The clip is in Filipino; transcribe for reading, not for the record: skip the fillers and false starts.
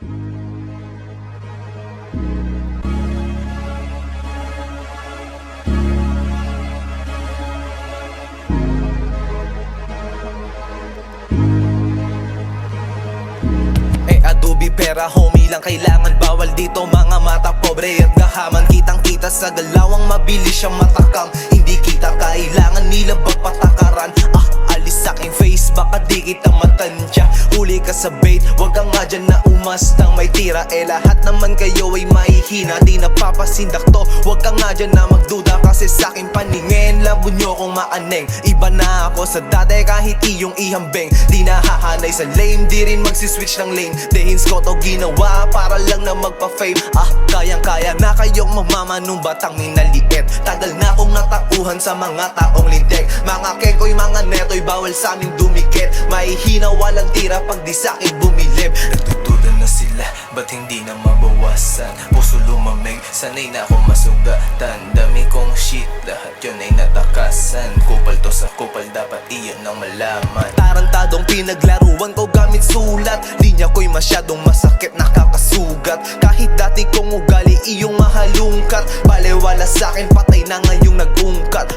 Adobe pera homie lang kailangan, bawal dito mga mata pobre at gahaman. Kitang kita sa galawang mabilis siyang matakang, hindi kita kailangan nilabag patakaran. Alis sa'king face baka di kita matansya. Huli ka sa bait, wag kang nga dyan na umastang may tira. Lahat naman kayo ay mahihina, di napapasindak to. Wag kang nga dyan na magduda kasi sa'king paningin labo nyo kong maaneng. Iba na ako sa dati kahit iyong ihambeng. Di nahahanay sa lame, di rin magsiswitch ng lane. Dehins ko to ginawa para lang na magpa-fame. Kayang-kaya na kayong mamama nung batang minaliit. Tagal na akong natauhan sa mga taong lintek. Mga kekoy, mga netoy, bawal sa aming dumikit. Mahihina walang tira pag di sa'kin bumilib. Nagtutulan na sila, ba't hindi na mabawasan? Puso lumamig, sanay na ako masugatan. Dami kong shit, lahat yun ay natakasan. Kupal to sa kupal, dapat iyon ang malaman. Tarantadong pinaglaruan ko gamit sulat. Linya ko'y masyadong masakit, nakakasugat. Kahit dati kong ugali iyong mahalungkat. Baliwala sa'kin, patay na ngayong nag-ungkat.